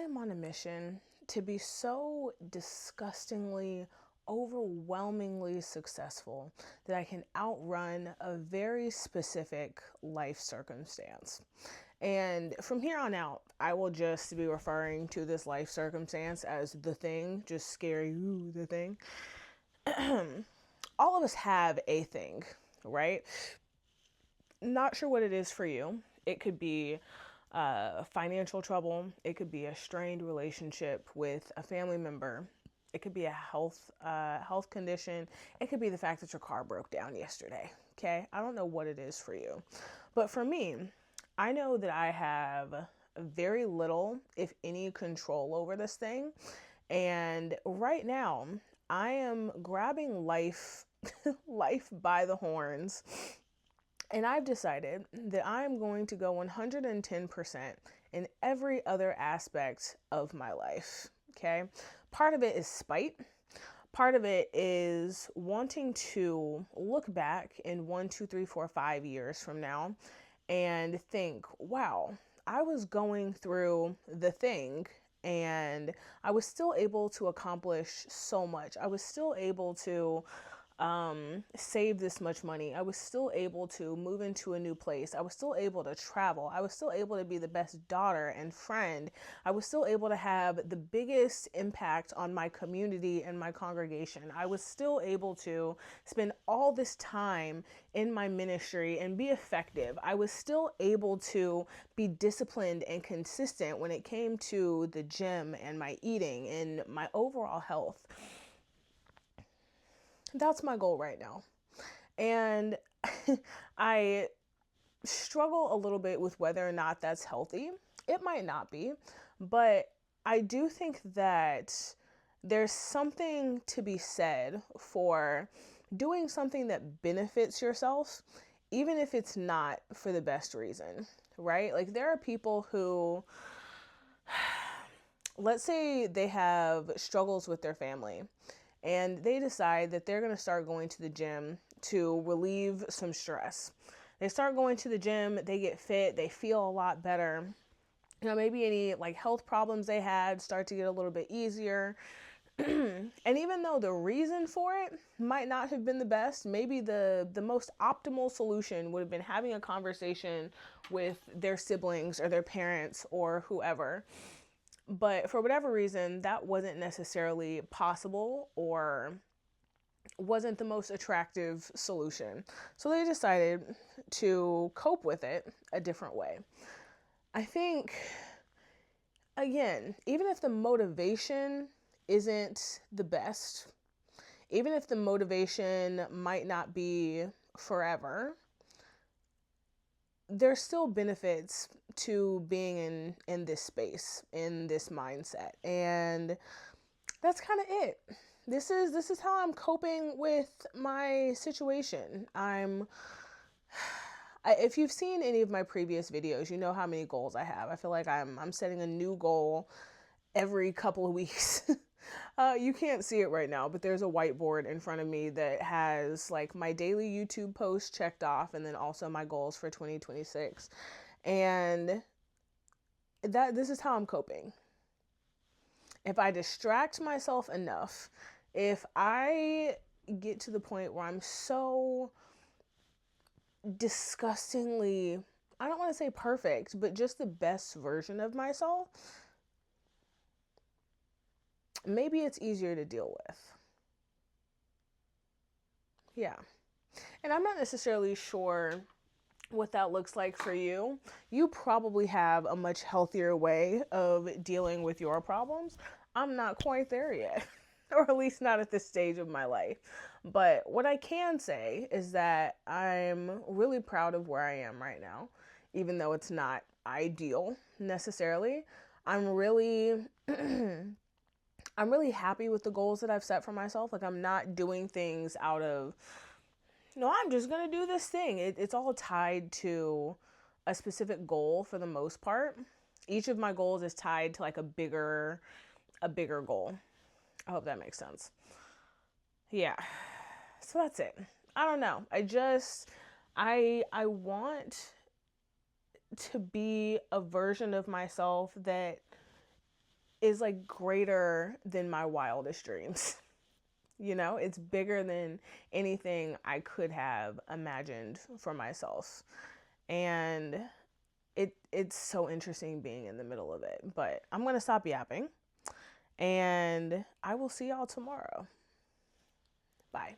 am on a mission to be so disgustingly, overwhelmingly successful that I can outrun a very specific life circumstance. And from here on out, I will just be referring to this life circumstance as the thing, just scary, ooh, the thing. All of us have a thing, right? Not sure what it is for you. It could be financial trouble. It could be a strained relationship with a family member. It could be a health condition. It could be the fact that your car broke down yesterday. Okay, I don't know what it is for you, but for me, I know that I have very little, if any, control over this thing. And right now, I am grabbing life, life by the horns, and I've decided that I'm going to go 110% in every other aspect of my life. Okay. Part of it is spite. Part of it is wanting to look back in 1, 2, 3, 4, 5 years from now and think, wow, I was going through the thing and I was still able to accomplish so much. I was still able to save this much money. I was still able to move into a new place. I was still able to travel. I was still able to be the best daughter and friend. I was still able to have the biggest impact on my community and my congregation. I was still able to spend all this time in my ministry and be effective. I was still able to be disciplined and consistent when it came to the gym and my eating and my overall health. That's my goal right now. And I struggle a little bit with whether or not that's healthy. It might not be, but I do think that there's something to be said for doing something that benefits yourself, even if it's not for the best reason, right? Like there are people who, let's say they have struggles with their family and they decide that they're going to start going to the gym to relieve some stress. They start going to the gym, they get fit, they feel a lot better. You know, maybe any like health problems they had start to get a little bit easier. And even though the reason for it might not have been the best, maybe the most optimal solution would have been having a conversation with their siblings or their parents or whoever. But for whatever reason, that wasn't necessarily possible or wasn't the most attractive solution. So they decided to cope with it a different way. I think, again, even if the motivation isn't the best, even if the motivation might not be forever, there's still benefits to being in this space, in this mindset. And that's kind of it. This is how I'm coping with my situation. If you've seen any of my previous videos, you know how many goals I have. I feel like I'm setting a new goal every couple of weeks. You can't see it right now, but there's a whiteboard in front of me that has like my daily YouTube posts checked off and then also my goals for 2026. And this is how I'm coping. If I distract myself enough, if I get to the point where I'm so disgustingly, I don't want to say perfect, but just the best version of myself, maybe it's easier to deal with. Yeah. And I'm not necessarily sure what that looks like for you. You probably have a much healthier way of dealing with your problems. I'm not quite there yet, or at least not at this stage of my life. But what I can say is that I'm really proud of where I am right now, even though it's not ideal necessarily. I'm really I'm really happy with the goals that I've set for myself. Like I'm not doing things out of, no, I'm just going to do this thing. It's all tied to a specific goal for the most part. Each of my goals is tied to like a bigger goal. I hope that makes sense. Yeah. So that's it. I don't know. I want to be a version of myself that is like greater than my wildest dreams. You know, it's bigger than anything I could have imagined for myself. And it's so interesting being in the middle of it. But I'm going to stop yapping and I will see y'all tomorrow. Bye.